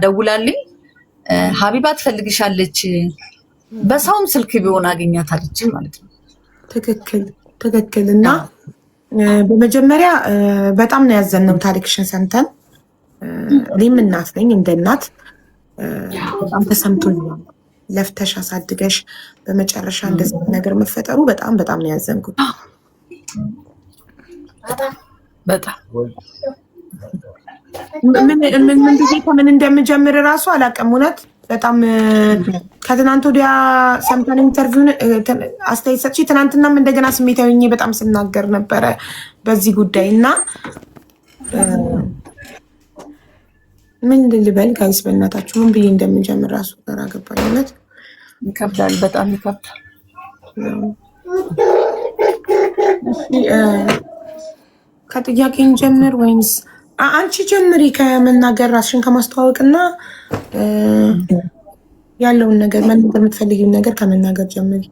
ደውላልኝ ሀቢባ ትፈልግሻለች በሰውም ስልክ ቢሆን አገኛታለች ማለት ነው። ትክክል እና በመጀመሪያ በጣም ነው ያዘነው ታሪክሽን ሰምተን። እኔም እናት ነኝ፣ እንደ እናት በጣም ተሰምቶኛል። ለፍተሽ አሳድገሽ በመጨረሻ እንደዚህ ነገር መፈጠሩ በጣም ነው ያዘንኩት። በጣም ምን ጊዜ ከምን እንደምጀምር እራሱ አላውቅም። እውነት በጣም ከትናንት ወዲያ ሰምተን ኢንተርቪውን አስተያየት ሰጥቼ ትናንትናም እንደገና ስሜታዊ ሆኜ በጣም ስናገር ነበረ በዚህ ጉዳይ እና ምን ልበል ጋይስ፣ በእናታችሁ ምን ብዬ እንደምጀምር እራሱ ግራ ገባኝ። እውነት ይከብዳል፣ በጣም ይከብዳል። ከጥያቄን ጀምር ወይንስ አንቺ ጀምሪ? ከመናገር ራስሽን ከማስተዋወቅና ያለውን ነገር መናገር የምትፈልጊውን ነገር ከመናገር ጀምሪ።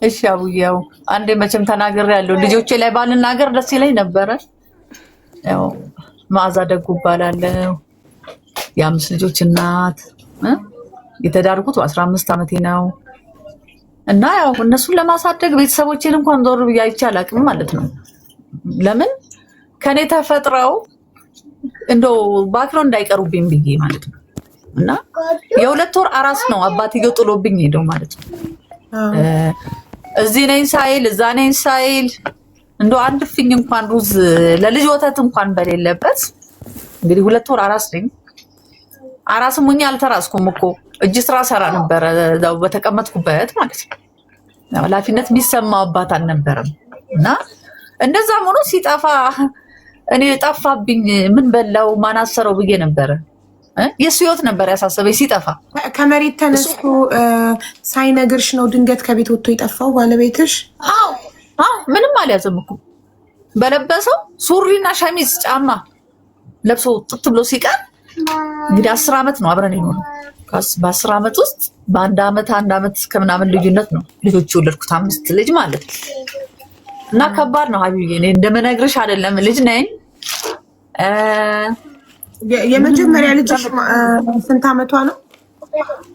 እሺ አቡዬው አንዴ መቼም ተናገር ያለው ልጆቼ ላይ ባልናገር ደስ ይለኝ ነበረ። ያው መዓዛ ደጉ እባላለሁ። የ5 ልጆች እናት የተዳርኩት 15 ዓመቴ ነው እና ያው እነሱን ለማሳደግ ቤተሰቦቼን እንኳን ዞር ብዬ አይቼ አላውቅም ማለት ነው። ለምን ከኔ ተፈጥረው እንደው ባክሮ እንዳይቀሩብኝ ብዬ ማለት ነው። እና የ2 ወር አራስ ነው አባትየው ጥሎብኝ ሄደው ማለት ነው። እዚህ ነኝ ሳይል እዛ ነኝ ሳይል እንደው አንድ ፍኝ እንኳን ሩዝ ለልጅ ወተት እንኳን በሌለበት እንግዲህ 2 ወር አራስ ነኝ። አራስም ሆኜ አልተራስኩም እኮ እጅ ስራ ሰራ ነበረ እዛው በተቀመጥኩበት ማለት ነው። ኃላፊነት የሚሰማው አባት አልነበረም እና እንደዛም ሆኖ ሲጠፋ እኔ ጠፋብኝ ምን በላው ማናሰረው ብዬ ነበረ። የሱ ህይወት ነበር ያሳሰበኝ ሲጠፋ። ከመሬት ተነስቶ ሳይነግርሽ ነው ድንገት ከቤት ወጥቶ የጠፋው ባለቤትሽ? አዎ ምንም አልያዘም እኮ በለበሰው ሱሪና ሸሚዝ ጫማ ለብሶ ጥጥ ብሎ ሲቀር እንግዲህ 10 ዓመት ነው አብረን የኖርነው። በ10 ዓመት ውስጥ በአንድ ዓመት ከምናምን ልዩነት ነው ልጆች የወለድኩት 5 ልጅ ማለት ነው። እና ከባድ ነው ሀቢዬ፣ እኔ እንደምነግርሽ አይደለም ልጅ ነኝ። የመጀመሪያ ልጅሽ ስንት ዓመቷ ነው?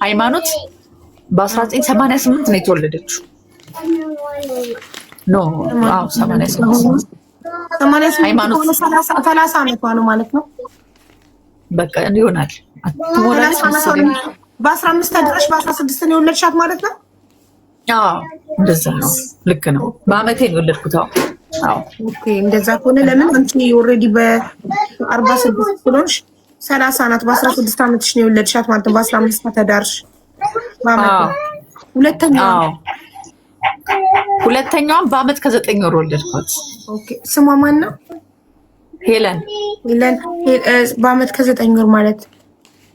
ሃይማኖት በ1988 ነው የተወለደችው። ኖ 88 ሃይማኖት 30 ዓመቷ ነው ማለት ነው። በቃ ይሆናል። በ15 ተድረሽ በ16 ነው የወለድሻት ማለት ነው? አዎ እንደዛ ነው። ልክ ነው። በአመቴ ነው የወለድኩት። አዎ ኦኬ። እንደዛ ከሆነ ለምን አንቺ ኦልሬዲ በ46 ስለሆንሽ 30 ናት። በ16 ዓመትሽ ነው የወለድሻት ማለት ነው። በ15 ተዳርሽ በአመት። ሁለተኛዋን በአመት ከ9 ወር ወለድኳት። ኦኬ። ስሟ ማን ነው? ሄለን። በአመት ከ9 ወር ማለት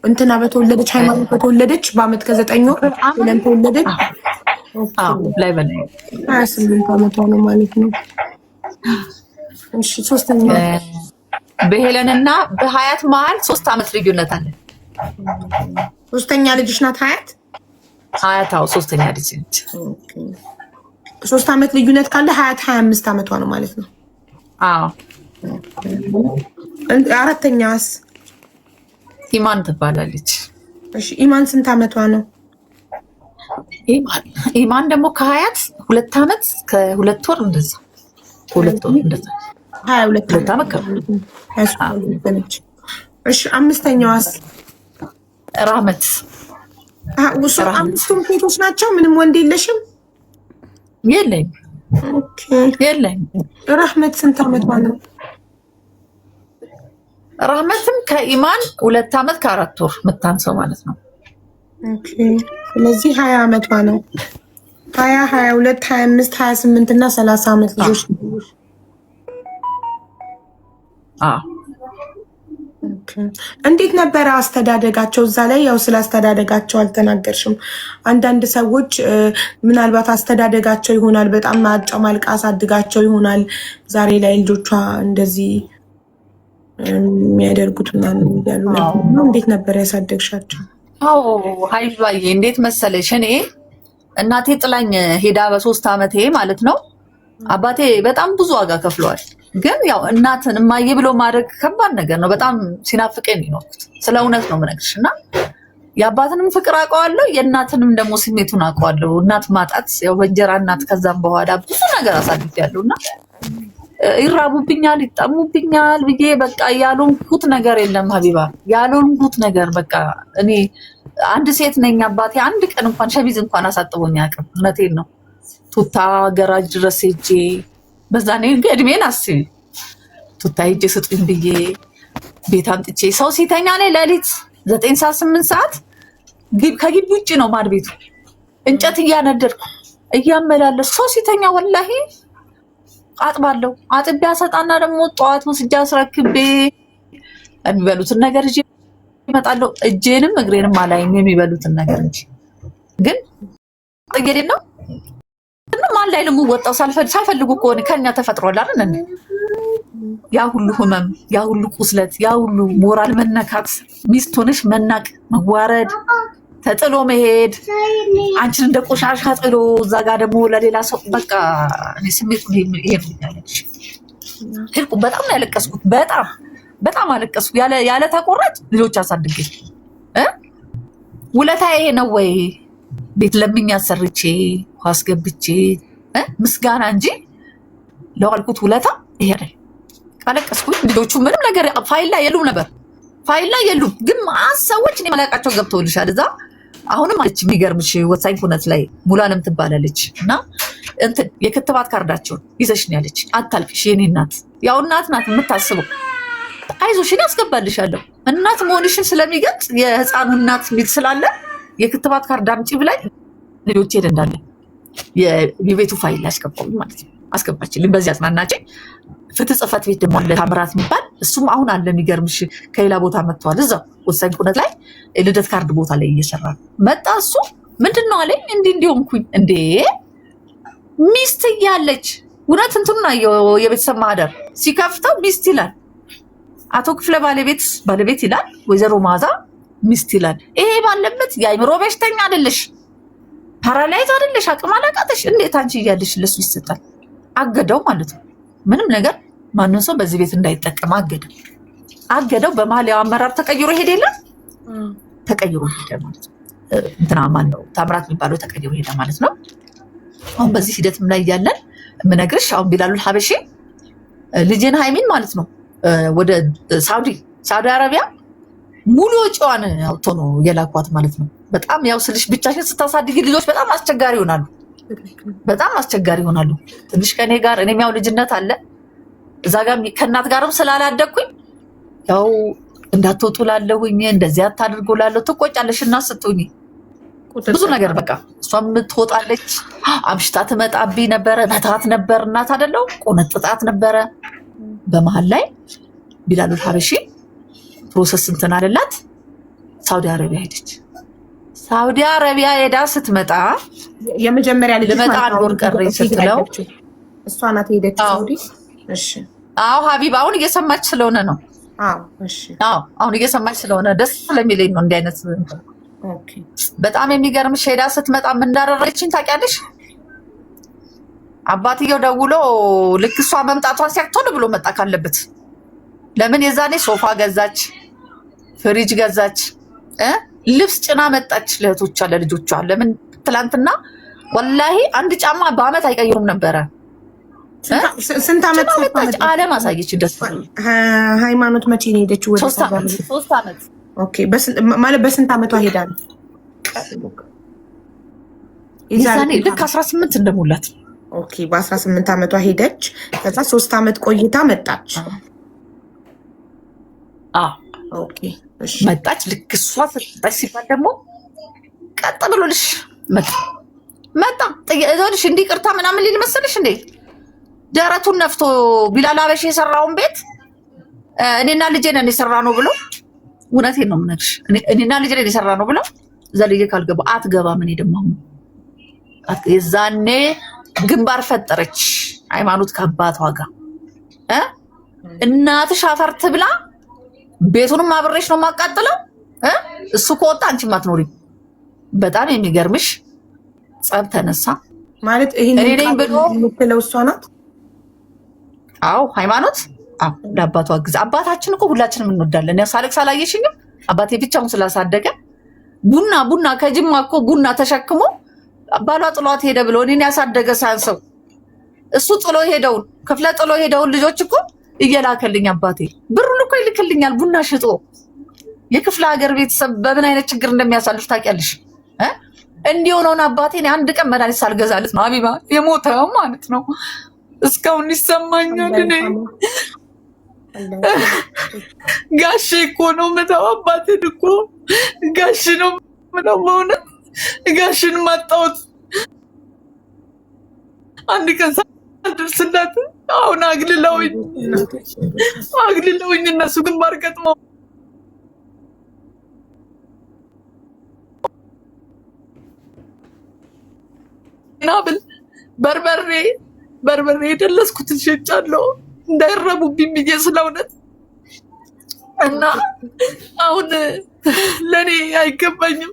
እንትና በተወለደች ሃይማኖት በተወለደች በአመት ከ9 ወር ሄለን ተወለደች። ላይ በላይ 28 ዓመቷ ነው ማለት ነው። እሺ ሶስተኛ በሄለንና በሀያት መሀል 3 ዓመት ልዩነት አለ። ሶስተኛ ልጅሽ ናት ሀያት? ሀያት ሶስተኛ ልጅ ነች። 3 ዓመት ልዩነት ካለ ሀያት 25 ዓመቷ ነው ማለት ነው። አዎ። አራተኛስ? ኢማን ትባላለች። እሺ ኢማን ስንት ዓመቷ ነው? ኢማን ደግሞ ከሀያት 2 ዓመት ከ2 ወር እንደዛ 2 ወር እንደዛ 22 ዓመት ከ እሺ አምስተኛዋስ? ራህመት። አምስቱም ሴቶች ናቸው? ምንም ወንድ የለሽም? የለኝ። ኦኬ የለኝ። ራህመት ስንት ዓመቷ ነው? ራህመትም ከኢማን 2 ዓመት ከ4 ወር የምታንሰው ማለት ነው። ኦኬ ስለዚህ 20 ዓመቷ ነው። 20 22 25 28 እና 30 ዓመት ልጆች ነው። እንዴት ነበረ አስተዳደጋቸው? እዛ ላይ ያው ስለ አስተዳደጋቸው አልተናገርሽም። አንዳንድ ሰዎች ምናልባት አስተዳደጋቸው ይሆናል በጣም አጨማልቃ አሳድጋቸው ይሆናል ዛሬ ላይ ልጆቿ እንደዚህ የሚያደርጉት ምናምን እያሉ ነው። እንዴት ነበር ያሳደግሻቸው? አዎ ሀይባዬ እንዴት መሰለሽ፣ እኔ እናቴ ጥላኝ ሄዳ በ3 ዓመቴ ማለት ነው። አባቴ በጣም ብዙ ዋጋ ከፍለዋል። ግን ያው እናትን እማዬ ብሎ ማድረግ ከባድ ነገር ነው። በጣም ሲናፍቀኝ ነው የኖርኩት። ስለ እውነት ነው የምነግርሽ። እና የአባትንም ፍቅር አውቀዋለሁ፣ የእናትንም ደግሞ ስሜቱን አውቀዋለሁ። እናት ማጣት ያው በእንጀራ እናት ከዛም በኋላ ብዙ ነገር አሳልፌያለሁ እና ይራቡብኛል፣ ይጠሙብኛል ብዬ በቃ ያልሆንኩት ነገር የለም ሀቢባ፣ ያልሆንኩት ነገር በቃ እኔ አንድ ሴት ነኝ። አባቴ አንድ ቀን እንኳን ሸሚዝ እንኳን አሳጥቦኝ አያውቅም። እውነቴን ነው። ቱታ ገራጅ ድረስ ሄጄ በዛ እድሜን አስቢ ቱታ ሄጄ ስጡኝ ብዬ ቤት አምጥቼ ሰው ሲተኛ ላይ ሌሊት 9 ሰዓት 8 ሰዓት ከግቢ ውጭ ነው ማድ ቤቱ እንጨት እያነደድኩ እያመላለስ ሰው ሲተኛ ወላሂ አጥባለሁ። አጥቤ አሰጣና ደግሞ ጠዋት ወስጄ አስረክቤ የሚበሉትን ነገር እጄ እመጣለሁ። እጄንም እግሬንም አላይም የሚበሉትን ነገር እንጂ ግን ጥጌዴ ነው ማን ላይ ልምወጣው ሳልፈልጉ ከሆነ ከኛ ተፈጥሯል አይደል? ያ ሁሉ ህመም፣ ያ ሁሉ ቁስለት፣ ያ ሁሉ ሞራል መነካት፣ ሚስት ሆነሽ መናቅ፣ መዋረድ፣ ተጥሎ መሄድ፣ አንቺን እንደ ቆሻሻ ጥሎ እዛ ጋር ደግሞ ለሌላ ሰው በቃ እኔ ስሜቱ ይሄ ያለች ሄድኩ። በጣም ነው ያለቀስኩት። በጣም አለቀስኩ። ያለ ተቆራጭ ልጆች አሳድጌ ውለታ ይሄ ነው ወይ? ቤት ለምኛ ሰርቼ አስገብቼ ምስጋና እንጂ ለዋልኩት ውለታ ይሄ አይደል። አለቀስኩኝ። ልጆቹ ምንም ነገር ፋይል ላይ የሉም ነበር፣ ፋይል ላይ የሉም። ግን ሰዎች እኔ መላቃቸው ገብተውልሻል እዛ። አሁንም አለች የሚገርምሽ ወሳኝ ኩነት ላይ ሙሉ አለም ትባላለች እና እንትን የክትባት ካርዳቸውን ይዘሽ ነው ያለች። አታልቅሽ የኔ እናት፣ ያው እናት ናት የምታስበው። አይዞሽ እኔ አስገባልሻለሁ። እናት መሆንሽን ስለሚገልጽ የህፃኑ እናት ሚል ስላለ የክትባት ካርድ አምጪ ብላኝ ልጆቼ እንዳለ የቤቱ ፋይል ላይ አስገባሁኝ ማለት ነው። አስገባችልኝ። በዚህ አጽናናችኝ። ፍትህ ጽሕፈት ቤት ደግሞ አለ ታምራት የሚባል እሱም አሁን አለ። የሚገርምሽ ከሌላ ቦታ መጥተዋል። እዛው ወሳኝ ኩነት ላይ ልደት ካርድ ቦታ ላይ እየሰራ መጣ። እሱ ምንድን ነው አለኝ። እንዲሆንኩኝ እንዴ ሚስት እያለች እውነት እንትኑን የቤተሰብ ማህደር ሲከፍተው ሚስት ይላል። አቶ ክፍለ ባለቤት ይላል። ወይዘሮ ማዛ ሚስት ይላል። ይሄ ባለበት የአይምሮ በሽተኛ አይደለሽ፣ ፓራላይዝ አይደለሽ፣ አቅም አላቃተሽ፣ እንዴት አንቺ እያለሽ ለሱ ይሰጣል? አገደው ማለት ነው። ምንም ነገር ማንም ሰው በዚህ ቤት እንዳይጠቀም አገደው። በመሀል ያው አመራር ተቀይሮ ሄደ የለም ተቀይሮ ሄደ ማለት ነው። እንትና ማን ነው ታምራት የሚባለው ተቀይሮ ሄደ ማለት ነው። አሁን በዚህ ሂደትም ላይ እያለን የምነግርሽ አሁን ቢላሉል ሀበሺ ልጄን ሃይሚን ማለት ነው ወደ ሳውዲ አረቢያ ሙሉ ወጪዋን አውጥቶ ነው የላኳት ማለት ነው። በጣም ያው ስልሽ ብቻሽን ስታሳድጊ ልጆች በጣም አስቸጋሪ ይሆናሉ። ትንሽ ከኔ ጋር እኔም ያው ልጅነት አለ እዛ ጋር ከእናት ጋርም ስላላደግኩኝ ያው እንዳትወጡ ላለሁኝ እንደዚህ አታድርጎ ላለሁ ትቆጫለሽ እና ስትሆኚ ብዙ ነገር በቃ እሷም ትወጣለች። አምሽታ ትመጣብኝ ነበረ። መታት ነበር እናት አይደለው ቆነጥጣት ነበረ። በመሀል ላይ ቢላሉል ሀበሺ ፕሮሰስ እንትን አለላት። ሳውዲ አረቢያ ሄደች። ሳውዲ አረቢያ ሄዳ ስትመጣ የመጀመሪያ ልጅ ልመጣ አንድ ወር ቀረኝ ስትለው እሷ ናት ሄደች ሳውዲ። እሺ አዎ ሀቢባ አሁን እየሰማች ስለሆነ ነው። አሁን እየሰማች ስለሆነ ደስ ስለሚለኝ ነው እንዲህ አይነት በጣም የሚገርምሽ ሄዳ ስትመጣ ምን እንዳደረገችኝ ታውቂያለሽ? አባትየው ደውሎ ልክ እሷ መምጣቷን ሲያቅ ቶሎ ብሎ መጣ ካለበት። ለምን የዛኔ ሶፋ ገዛች፣ ፍሪጅ ገዛች፣ ልብስ ጭና መጣች ለእህቶቿ ለልጆቿ። ለምን ትላንትና ወላሂ አንድ ጫማ በአመት አይቀይሩም ነበረ። ስንት ዓመት መጣች? አለም አሳየች። ደስ ሃይማኖት መቼ ነው ሄደችው? ወደ 3 ዓመት። ኦኬ ማለት በስንት ዓመቷ ሄዳ ነው? የዛኔ ልክ 18 እንደሞላት። ኦኬ በ18 ዓመቷ ሄደች። ከዛ 3 ዓመት ቆይታ መጣች። ኦኬ እሺ መጣች። ልክ እሷ ስትመጣች ሲባል ደግሞ ቀጥ ብሎልሽ መጣ እዞልሽ እንዲህ ቅርታ ምናምን ሊል መሰለሽ እንዴ? ደረቱን ነፍቶ ቢላል ሀበሺ የሰራውን ቤት እኔና ልጄ ነን የሰራ ነው ብሎ፣ እውነቴን ነው የምነግርሽ፣ እኔና ልጄ ነን የሰራ ነው ብሎ ዘልዬ ካልገባ አትገባም። እኔ ደግሞ የዛኔ ግንባር ፈጠረች ሃይማኖት ከአባቷ ጋር እናትሽ አፈርት ብላ ቤቱንም አብሬሽ ነው የማቃጥለው። እሱ ከወጣ አንቺ ማትኖሪ። በጣም የሚገርምሽ ጸብ ተነሳ ማለት ይሄን የምትለው እሷ ናት። አዎ ሃይማኖት ለአባቱ አግዝ። አባታችን እኮ ሁላችንም እንወዳለን። ያው ሳለቅስ አላየሽኝም? አባቴ ብቻውን ስላሳደገ ቡና ከጅማ እኮ ቡና ተሸክሞ ባሏ ጥሏት ሄደ ብሎ እኔን ያሳደገ ሳንሰው እሱ ጥሎ ሄደውን ክፍለ ጥሎ ሄደውን ልጆች እኮ እየላከልኝ አባቴ ብሩን እኮ ይልክልኛል። ቡና ሽጦ የክፍለ ሀገር ቤተሰብ በምን አይነት ችግር እንደሚያሳልፍ ታውቂያለሽ? እንዲሆነውን አባቴን አንድ ቀን መድኃኒት ሳልገዛለት ነው ሀቢባ የሞተው ማለት ነው። እስካሁን ይሰማኛል። እኔ ጋሼ እኮ ነው የምተው አባቴን እኮ ጋሽ ነው የምለው። በእውነት ጋሽን ማጣሁት አንድ ቀን ሳልደርስላት አሁን አግልለውኝ እነሱ ግንባር ገጥመው ናብል በርበሬ የደለስኩትን ሸጫለሁ እንዳይረቡብኝ ብዬ ስለእውነት እና አሁን ለእኔ አይገባኝም።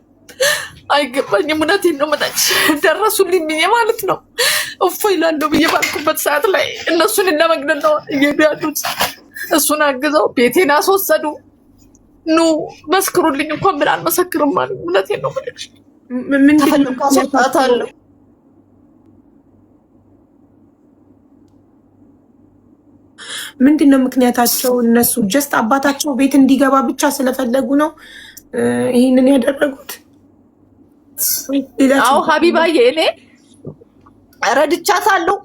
እውነቴን ነው የምልሽ ደረሱልኝ ብዬ ማለት ነው እፎ ይላለሁ ብዬ ባልኩበት ሰዓት ላይ እነሱን ለመግደል ነው እየሄዱ ያሉት። እሱን አግዘው ቤቴን አስወሰዱ። ኑ መስክሩልኝ እንኳን ብል አልመሰክርም ማለት እውነቴን ነው የምልሽ። ተፈልጋለሁ ምንድነው ምክንያታቸው? እነሱ ጀስት አባታቸው ቤት እንዲገባ ብቻ ስለፈለጉ ነው ይህንን ያደረጉት? አዎ ሀቢባዬ እኔ ረድቻታለሁ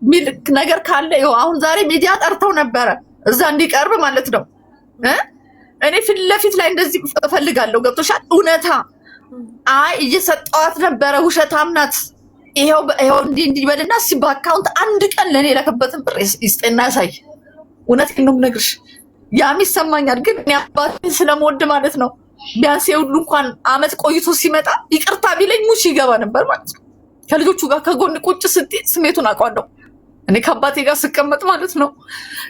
ሚል ነገር ካለ ይኸው አሁን ዛሬ ሚዲያ ጠርተው ነበረ እዛ እንዲቀርብ ማለት ነው። እኔ ፊት ለፊት ላይ እንደዚህ እፈልጋለሁ። ገብቶሻል? እውነታ እየሰጠዋት ነበረ። ውሸታም ናት። ይኸው እንዲህ በልና እስኪ በአካውንት አንድ ቀን ለእኔ የላከበትን ብር ይስጤና ያሳይ። እውነቴን ነው የምነግርሽ። ያም ይሰማኛል። ግን እኔ አባቴን ስለምወድ ማለት ነው ቢያንስ የሁሉ እንኳን አመት ቆይቶ ሲመጣ ይቅርታ ቢለኝ ሙሽ ይገባ ነበር ማለት ነው። ከልጆቹ ጋር ከጎን ቁጭ ስትይ ስሜቱን አውቃለሁ። እኔ ከአባቴ ጋር ስቀመጥ ማለት ነው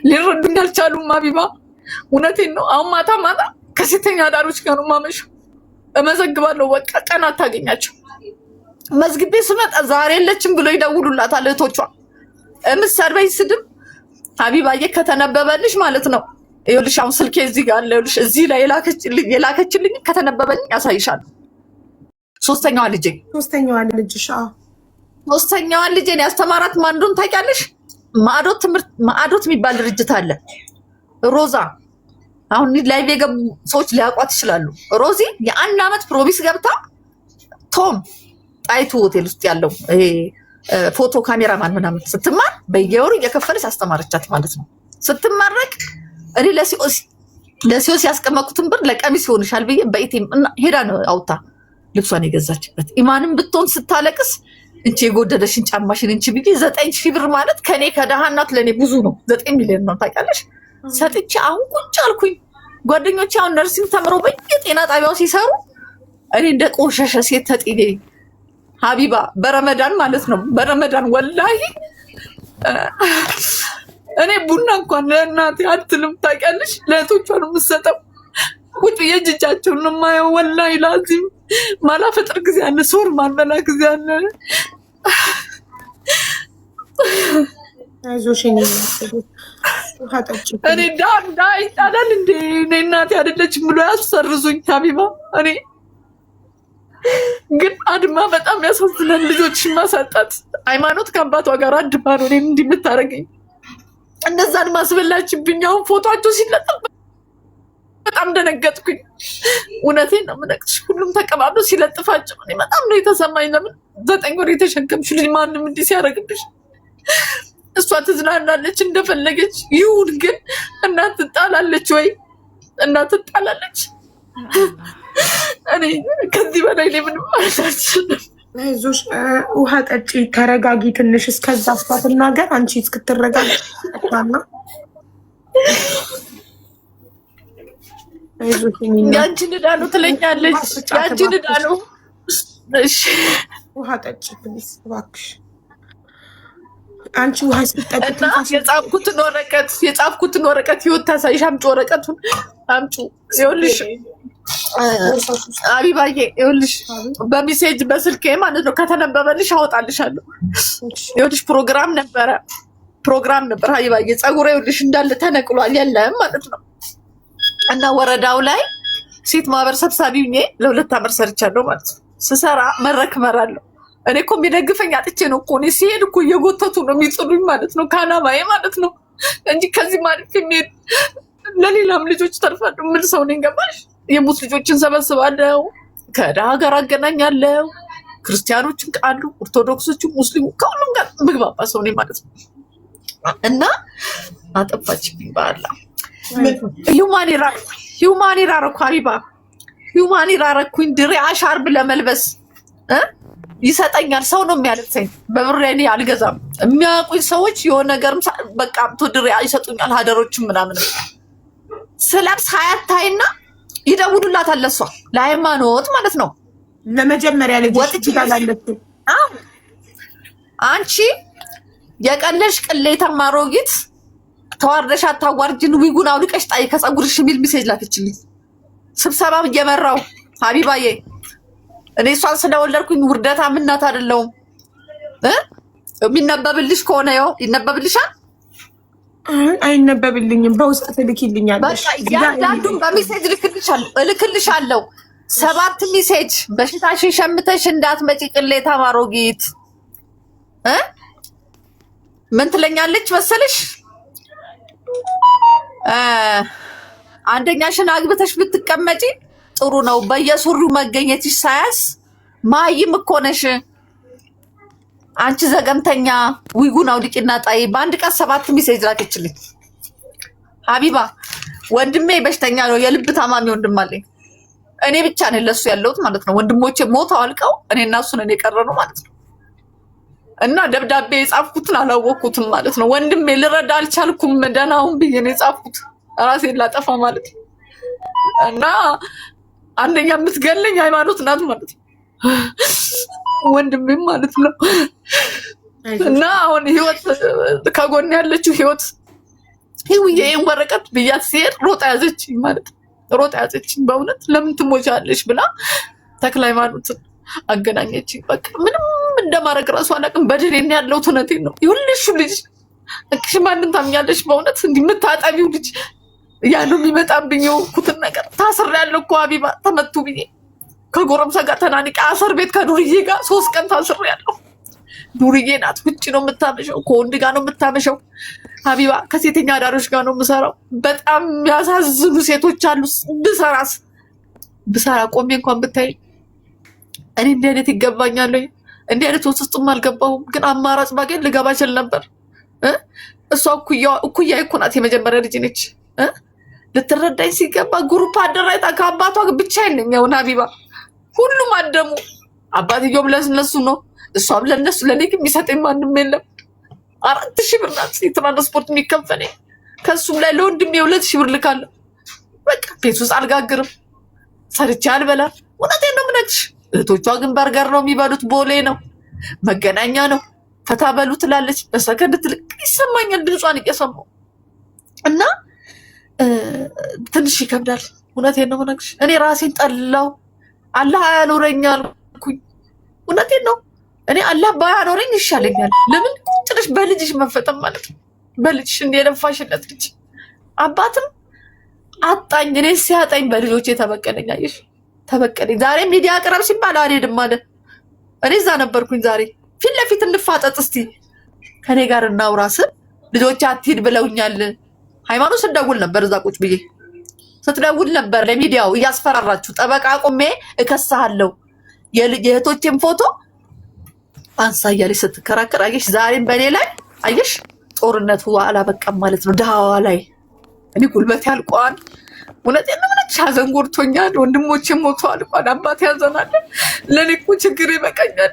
ሊረዱኝ አልቻሉም። ሀቢባ እውነቴን ነው። አሁን ማታ ከሴተኛ አዳሪዎች ጋር ነው የማመሸው። እመዘግባለሁ። በቃ ቀን አታገኛቸው። መዝግቤ ስመጣ ዛሬ የለችም ብሎ ይደውሉላታል እህቶቿ። የምትሰድበኝ ስድብ ሀቢባዬ ከተነበበልሽ ማለት ነው። ይኸውልሽ አሁን ስልኬ እዚህ ጋር አለ። ይኸውልሽ እዚህ ላይ የላከችልኝ ከተነበበልኝ ያሳይሻለሁ። ሶስተኛዋ ልጄን ያስተማራት ማን እንደሆነ ታውቂያለሽ? ማዕዶት የሚባል ድርጅት አለ። ሮዛ አሁን ላይቭ የገቡ ሰዎች ሊያውቋት ይችላሉ። ሮዚ የአንድ አመት ፕሮሚስ ገብታ ቶም ጣይቱ ሆቴል ውስጥ ያለው ይሄ ፎቶ ካሜራማን ምናምን ስትማር በየወሩ እየከፈለች አስተማረቻት ማለት ነው። ስትመረቅ እኔ ለሲኦስ ያስቀመጥኩትን ብር ለቀሚስ ይሆንሻል ብዬ በኢቲም እና ሄዳ ነው አውጣ ልብሷን የገዛችበት። ኢማንም ብትሆን ስታለቅስ እንቺ የጎደደሽን ጫማሽን እንቺ ብዬ 9,000 ብር ማለት ከኔ ከደሃ እናት ለኔ ብዙ ነው። 9 ሚሊዮን ነው ታውቂያለሽ። ሰጥቼ አሁን ቁጭ አልኩኝ። ጓደኞቼ አሁን ነርሲንግ ተምረው በየጤና ጣቢያው ሲሰሩ እኔ እንደ ቆሸሸ ሴት ተጥዬ ሀቢባ በረመዳን ማለት ነው። በረመዳን ወላሂ እኔ ቡና እንኳን ለእናቴ አትልም ታውቂያለሽ። ለእህቶቿ ነው የምትሰጠው። ቁጭ የእጅጃቸውን ነው የማየው። ወላሂ ላዚም ማላፈጥር ጊዜ አለ፣ ሶር ማልበላ ጊዜ አለ። አይዞሽኝ እኔ ዳ ይጣላል እንዴ? እኔ እናቴ አይደለችም ብሎ ያሰርዙኝ ሀቢባ። እኔ ግን አድማ በጣም ያሳዝናል። ልጆችሽን ማሳጣት ሃይማኖት ከአባቷ ጋር አድማ ነው እኔን እንዲህ የምታደርገኝ። እንደዛን ማስበላችብኝ። አሁን ፎቶቸው ሲለጠፍ በጣም ደነገጥኩኝ። እውነቴን ነው የምነግርሽ። ሁሉም ተቀባብሎ ሲለጥፋቸው እኔ በጣም ነው የተሰማኝ። ለምን 9 ወር የተሸከምሽ ልጅ ማንም እንዲህ ሲያደርግብሽ? እሷ ትዝናናለች እንደፈለገች ይሁን፣ ግን እናት ትጣላለች ወይ? እናት ትጣላለች። እኔ ከዚህ በላይ እኔ ምንም ማለት አልችልም። አይዞሽ፣ ውሃ ጠጪ፣ ተረጋጊ ትንሽ። እስከዛ አስፋትናገር አንቺ እስክትረጋጊ ነው። አይዞሽ፣ ያንቺን ዕዳ ነው ትለኛለች። ያንቺን ዕዳ ነው። እሺ ውሃ ጠጪ ፕሊዝ እባክሽ። አንቺ ውሃ ስትጠጪ የጻፍኩትን ወረቀት ህይወት ታሳይሽ። አምጪ ወረቀቱን አምጪ። ይኸውልሽ ሀቢባዬ፣ ይኸውልሽ በሜሴጅ በስልኬ ማለት ነው ከተነበበልሽ አወጣልሻለሁ። ይኸውልሽ ፕሮግራም ነበረ ፕሮግራም ነበር ሀቢባዬ። ፀጉሬ ይኸውልሽ እንዳለ ተነቅሏል የለም ማለት ነው። እና ወረዳው ላይ ሴት ማህበር ሰብሳቢ ሆኜ ለ2 ዓመት ሰርቻለሁ ማለት ነው። ስሰራ መድረክ እመራለሁ። እኔ እኮ የሚደግፈኝ አጥቼ ነው እኮ እኔ ሲሄድ እኮ እየጎተቱ ነው የሚጥሉኝ ማለት ነው ከዓላማዬ ማለት ነው እንጂ ከዚህ ማለት የሚሄድ ለሌላም ልጆች ተርፋለሁ። ምን ሰው ነኝ ገባሽ? የሙት ልጆችን ሰበስባለሁ፣ ከድሃ ጋር አገናኛለሁ፣ ክርስቲያኖችን ቃሉ፣ ኦርቶዶክሶችን፣ ሙስሊሙ ከሁሉም ጋር ምግባባ ሰው ነኝ ማለት ነው። እና አጠፋችብኝ ባላ ሂውማኒር አረኩ ሀቢባ ሂውማኒር አረኩኝ። ድሬ ሻርብ ለመልበስ ይሰጠኛል ሰው ነው የሚያለብሰኝ። በብሬ እኔ አልገዛም። የሚያውቁኝ ሰዎች የሆነ ነገርም በቃ አምቶ ድሬ ይሰጡኛል። ሀደሮችም ምናምን ስለብስ ሀያታይና ይደውሉላታል ለሷ ለሃይማኖት ማለት ነው። ለመጀመሪያ ልጅ አንቺ የቀለሽ ቅሌታማ አሮጊት ተዋርደሽ አታዋርጅን፣ ዊጉን አውልቀሽ ጣይ ከፀጉርሽ የሚል ሜሴጅ ላከችልኝ። ስብሰባ እየመራው ሀቢባዬ እኔ እሷን ስለወለድኩኝ ውርደታ ምናት አይደለሁም። የሚነበብልሽ ከሆነ ያው ይነበብልሻል። አይነበብልኝም፣ በውስጥ ትልኪልኛለሽ። ያንዳንዱን በሜሴጅ እልክልሻለሁ። 7 ሜሴጅ በሽታሽን ሸምተሽ እንዳትመጪ ቅሌታማ አሮጊት። ምን ትለኛለች መሰለሽ? አንደኛሽን አግብተሽ ብትቀመጪ ጥሩ ነው። በየሱሪው መገኘትሽ ሳያስ ማይም እኮ ነሽ አንቺ ዘገምተኛ። ዊጉን አውልቂና ጣይ። በአንድ ቀን 7 ሜሴጅ ላከችልኝ ሀቢባ። ወንድሜ በሽተኛ ነው፣ የልብ ታማሚ ወንድም አለኝ። እኔ ብቻ ነኝ ለሱ ያለሁት ማለት ነው። ወንድሞቼ ሞተው አልቀው እኔ እና እሱ ነን የቀረነው ማለት ነው። እና ደብዳቤ የጻፍኩትን አላወቅኩትም ማለት ነው። ወንድሜ ልረዳ አልቻልኩም፣ ደህናውን ብዬ ነው የጻፍኩት ራሴን ላጠፋ ማለት ነው። እና አንደኛ የምትገለኝ ሃይማኖት ናት ማለት ነው፣ ወንድሜም ማለት ነው። እና አሁን ህይወት ከጎን ያለችው ህይወት ይሄ ወረቀት ብያት ሲሄድ ሮጣ ያዘችኝ ማለት ነው። ሮጣ ያዘችኝ በእውነት ለምን ትሞቻለሽ ብላ ተክለ ሃይማኖትን አገናኘችኝ። በቃ ምንም እንደማድረግ ራሱ አላውቅም። በድሬን ያለው እውነቴን ነው። ይሁንልሽ ልጅ እክሽ ማንን ታምኛለሽ? በእውነት እንዲህ የምታጠቢው ልጅ ያ ነው የሚመጣብኝ። የወኩትን ነገር ታስሬያለሁ እኮ ሀቢባ። ተመቱ ብዬ ከጎረምሳ ጋር ተናንቄ አሰር ቤት ከዱርዬ ጋር 3 ቀን ታስሬያለሁ። ዱርዬ ናት። ውጭ ነው የምታመሸው፣ ከወንድ ጋር ነው የምታመሸው ሀቢባ። ከሴተኛ አዳሪዎች ጋር ነው የምሰራው። በጣም የሚያሳዝኑ ሴቶች አሉ። ብሰራ ቆሜ እንኳን ብታይ እኔ እንዲህ አይነት ይገባኛል። እንዲህ አይነት ውስጥም አልገባሁም፣ ግን አማራጭ ባገኝ ልገባ እችል ነበር። እሷ እኩያ እኮ ናት፣ የመጀመሪያ ልጅ ነች። ልትረዳኝ ሲገባ ግሩፕ አደራይታ ከአባቷ ብቻ የለኝ። ያውን ሀቢባ ሁሉም አደሙ። አባትየውም ለእነሱ ነው፣ እሷም ለእነሱ። ለእኔ ግን የሚሰጠኝ ማንም የለም። 4000 ብር ናት የትራንስፖርት የሚከፈለኝ። ከሱም ላይ ለወንድሜ 2000 ብር ልካለሁ። በቃ ቤት ውስጥ አልጋግርም፣ ሰርቼ አልበላም። እውነቴን ነው የምነግርሽ። እህቶቿ ግን በርገር ነው የሚበሉት፣ ቦሌ ነው መገናኛ ነው። ፈታ በሉ ትላለች። በሰከንድ ትልቅ ይሰማኛል ድምጿን እየሰማሁ እና ትንሽ ይከብዳል። እውነቴን ነው የምነግርሽ። እኔ ራሴን ጠላው። አላህ አያኖረኛል አልኩኝ። እውነቴን ነው። እኔ አላህ ባያኖረኝ ይሻለኛል። ለምን ቁጭልሽ በልጅሽ መፈጠም ማለት ነው። በልጅሽ እንደ የለፋሽለት ልጅ አባትም አጣኝ። እኔ ሲያጣኝ በልጆቼ ተበቀለኝ። አየሽ ተበቀለኝ። ዛሬ ሚዲያ ቅረብ ሲባል አልሄድም አለ። እኔ እዛ ነበርኩኝ። ዛሬ ፊት ለፊት እንፋጠጥ እስቲ ከኔ ጋር እናውራ ስል ልጆቼ አትሂድ ብለውኛል። ሃይማኖት ስትደውል ነበር፣ እዛ ቁጭ ብዬ ስትደውል ነበር ለሚዲያው እያስፈራራችሁ። ጠበቃ ቆሜ እከሳለሁ የእህቶቼን ፎቶ አንሳ እያለች ስትከራከር አየሽ። ዛሬም በእኔ ላይ አየሽ ጦርነቱ አላበቃም ማለት ነው። ድሃዋ ላይ እኔ ጉልበት ያልቋል። እውነቴን ነው የምልሽ። ሀዘን ጎድቶኛል። ወንድሞቼ ሞተዋል። እንኳን አባት ያዘናል። ለእኔ እኮ ችግር ይበቃኛል።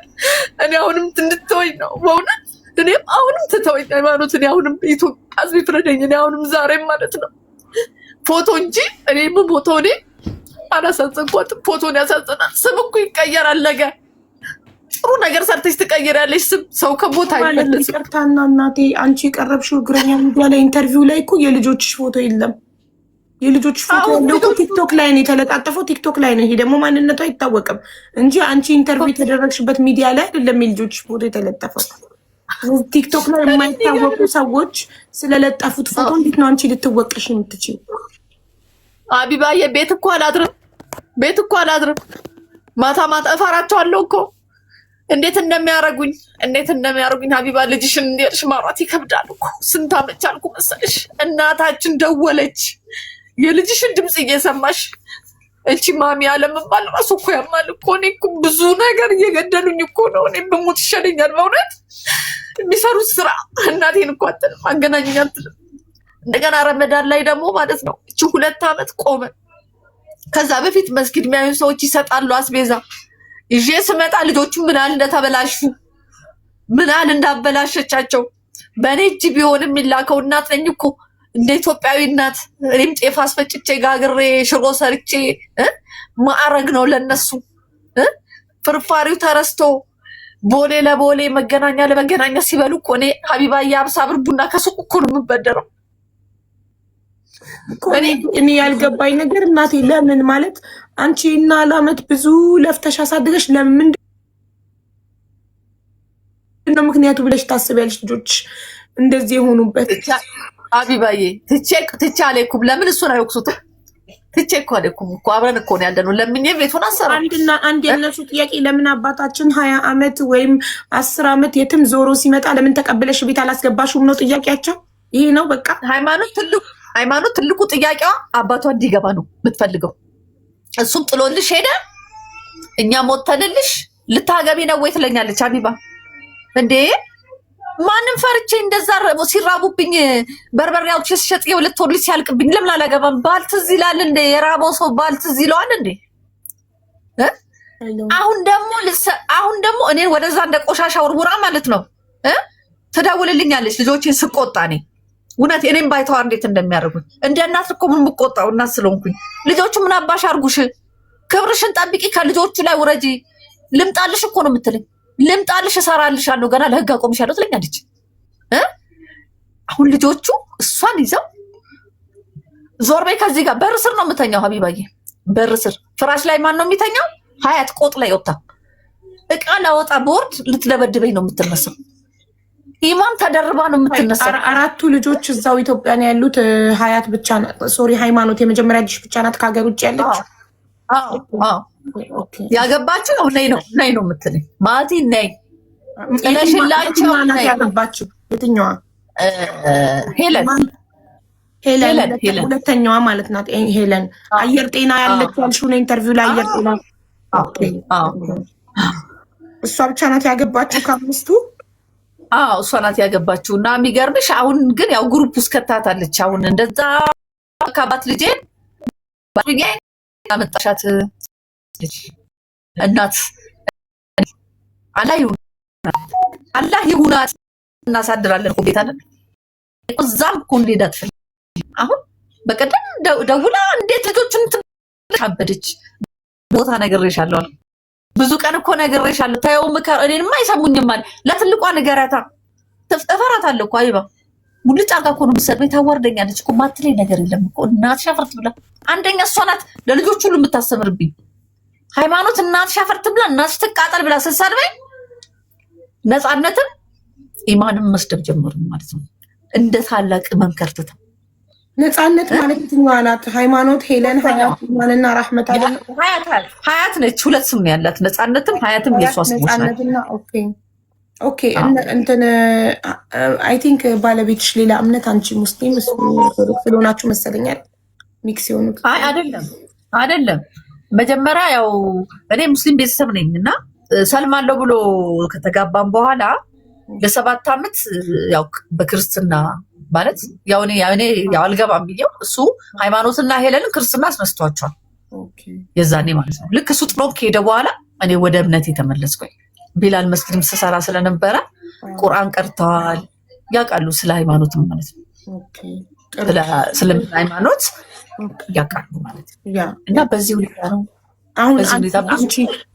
እኔ አሁንም እንድትተወኝ ነው በእውነት። እኔም አሁንም ትተወኝ ሃይማኖት። እኔ አሁንም ኢትዮጵያ ሕዝብ ይፍረደኝ። እኔ አሁንም ዛሬም ማለት ነው ፎቶ እንጂ እኔ የምሞተው እኔ አላሳዘንኳትም። ፎቶን ያሳዘናል። ስም እኮ ይቀየራል ነገ። ጥሩ ነገር ሰርተሽ ትቀይራለሽ ስም። ሰው ከቦታ አይመለስም። ይቅርታና እናቴ፣ አንቺ የቀረብሽው እግረኛ ሚዲያ ላይ ኢንተርቪው ላይ እኮ የልጆችሽ ፎቶ የለም። የልጆችሽ ፎቶ ያለው ቲክቶክ ላይ ነው የተለጣጠፈው። ቲክቶክ ላይ ነው። ይሄ ደግሞ ማንነቱ አይታወቅም እንጂ አንቺ ኢንተርቪው የተደረግሽበት ሚዲያ ላይ አይደለም የልጆችሽ ፎቶ የተለጠፈው። ቲክቶክ ላይ የማይታወቁ ሰዎች ስለለጠፉት ፎቶ እንዴት ነው አንቺ ልትወቀሽ የምትችይው? ሀቢባዬ ቤት እኮ አላድርም። ማታ እፈራቸዋለሁ እኮ እንዴት እንደሚያረጉኝ ሀቢባ ልጅሽን እንዲልሽ ማውራት ይከብዳል እኮ። ስንት አመት ቻልኩ መሰለሽ? እናታችን ደወለች የልጅሽን ድምፅ እየሰማሽ እቺ ማሚ አለመባል ራሱ እኮ ያማል እኮ። እኔ እኮ ብዙ ነገር እየገደሉኝ እኮ ነው። እኔ በሞት ይሻለኛል በእውነት። የሚሰሩት ስራ እናቴን እኮ አትልም፣ አገናኘኝ አትልም። እንደገና ረመዳን ላይ ደግሞ ማለት ነው እቺ 2 አመት ቆመ። ከዛ በፊት መስጊድ የሚያዩ ሰዎች ይሰጣሉ አስቤዛ። ይዤ ስመጣ ልጆቹ ምናል እንደተበላሹ ምናል እንዳበላሸቻቸው በእኔ እጅ ቢሆን የሚላከው እናት ነኝ እኮ እንደ ኢትዮጵያዊ እናት። እኔም ጤፍ አስፈጭቼ ጋግሬ ሽሮ ሰርቼ ማዕረግ ነው ለነሱ። ፍርፋሪው ተረስቶ ቦሌ ለቦሌ መገናኛ ለመገናኛ ሲበሉ እኮ እኔ ሀቢባ የ50 ብር ቡና ከሱቅ እኮ ነው የምበደረው። እኔ ያልገባኝ ነገር እናቴ ለምን ማለት አንቺ እና ለአመት ብዙ ለፍተሽ አሳድገሽ ለምን ነው ምክንያቱ ብለሽ ታስቢያለሽ? ልጆች እንደዚህ የሆኑበት ሀቢባዬ ትቼ አለይኩም። ለምን እሱን አይወቅሱትም? ትቼ እኮ አለይኩም እኮ አብረን እኮ ነው ያለነው። ለምን ቤቱን አሰራ አንድ የነሱ ጥያቄ ለምን አባታችን 20 አመት ወይም 10 አመት የትም ዞሮ ሲመጣ ለምን ተቀብለሽ ቤት አላስገባሽም ነው ጥያቄያቸው። ይሄ ነው በቃ ሃይማኖት ትልቁ ጥያቄዋ አባቷ እንዲገባ ነው የምትፈልገው። እሱም ጥሎልሽ ሄደ፣ እኛ ሞተንልሽ ልታገቢ ነው ወይ ትለኛለች ሀቢባ። እንዴ ማንም ፈርቼ እንደዛ ሲራቡብኝ በርበሬ አውጥቼ ስሸጥ የ2 ወር ልጅ ሲያልቅብኝ ለምን አላገባም? ባል ትዝ ይላል እንዴ? የራበው ሰው ባል ትዝ ይለዋል እንዴ? አሁን ደግሞ እኔ ወደዛ እንደ ቆሻሻ ውርውራ ማለት ነው ትደውልልኛለች ልጆችን ስቆጣ። እኔ እውነት እኔም ባይተዋር እንዴት እንደሚያደርጉኝ እንደ እናት እኮ ምን የምቆጣው እናት ስለሆንኩኝ። ልጆቹ ምን አባሽ አርጉሽ፣ ክብርሽን ጠብቂ፣ ከልጆቹ ላይ ውረጂ። ልምጣልሽ እኮ ነው የምትለኝ። ልምጣልሽ እሰራልሻለሁ፣ ገና ለህግ አቆምሻለሁ ትለኛለች። አሁን ልጆቹ እሷን ይዘው ዞር በይ ከዚህ ጋር። በር ስር ነው የምተኛው ሀቢባዬ፣ በር ስር ፍራሽ ላይ ማን ነው የሚተኛው? ሀያት ቆጥ ላይ ወጣ እቃ ላወጣ ቦርድ ልትደበድበኝ ነው የምትነሳው። ኢማም ተደርባ ነው የምትነሳው። 4 ልጆች እዛው ኢትዮጵያ ነው ያሉት። ሀያት ብቻ ናት፣ ሶሪ ሃይማኖት የመጀመሪያ ልጅ ብቻ ናት ከሀገር ውጭ ያለች። ያገባችው ያው ነይ ነው የምትለኝ። ማቲ ነይ ጥለሽላቸው ነይ። ያገባችው የትኛዋ? ሄለን ሁለተኛዋ ማለት ናት ሄለን። አየር ጤና ያለች ያልሽው ነው ኢንተርቪው ላይ አየር ጤና። እሷ ብቻ ናት ያገባችው ከ5ቱ? እሷ ናት ያገባችው። እና የሚገርምሽ አሁን ግን ያው ግሩፕ ውስጥ ከታታለች። አሁን እንደዛ ካባት ልጄ ያመጣሻት እናት አላህ ይሁናት። እናሳድራለን እኮ ቤታለን እዛም እኮ እንዴት አሁን በቀደም ደውላ እንዴት ልጆችን ትካበደች። ቦታ ነግሬሻለሁ፣ ብዙ ቀን እኮ ነግሬሻለሁ። ታየው ምከር። እኔንማ አይሰሙኝም ማለት ለትልቋ ንገራታ። እፈራታለሁ እኮ አይባ ሙልጭ አርጋ እኮ ነው የምትሰድበኝ። ታዋርደኛለች እኮ ማትለኝ ነገር የለም እኮ እናትሽ አፈርት ብላ። አንደኛ እሷ ናት ለልጆች ሁሉ የምታስተምርብኝ። ሃይማኖት እናትሽ አፈርት ብላ እናትሽ ትቃጠል ብላ ስትሰድበኝ ነፃነትን ኢማንም መስደብ ጀመሩ ማለት ነው። እንደ ታላቅ መምከር ትተው ነፃነት ማለት የትኛዋ ናት? ሃይማኖት፣ ሄለን፣ ሀያት፣ ኢማንና ራህመት አለ። ሀያት ነች። 2 ስም ያላት ነፃነትም ሀያትም የሷ ስሞች ናቸው። ኦኬ እንትን አይ ቲንክ ባለቤትሽ ሌላ እምነት፣ አንቺ ሙስሊም ስለሆናችሁ መሰለኛል ሚክስ የሆኑት። አይደለም መጀመሪያ ያው እኔ ሙስሊም ቤተሰብ ነኝ እና ሰልማለሁ ብሎ ከተጋባም በኋላ ለ7 አመት ያው በክርስትና ማለት ያው እኔ ያው አልገባም ብዬው እሱ ሃይማኖትና ሄለንን ክርስትና አስነስቷቸዋል የዛኔ ማለት ነው። ልክ እሱ ጥሎ ከሄደ በኋላ እኔ ወደ እምነት የተመለስኩኝ። ቢላል መስጊድም ስሰራ ስለነበረ ቁርአን ቀርተዋል፣ ያውቃሉ ስለ ሃይማኖትም ማለት ነው። ስለ ሃይማኖት ያውቃሉ ማለት ነው። እና በዚህ ሁኔታ ነው። አሁን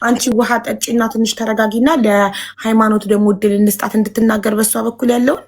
አንቺ ውሃ ጠጪና ትንሽ ተረጋጊና ለሃይማኖት ደግሞ እድል እንስጣት እንድትናገር በሷ በኩል ያለውን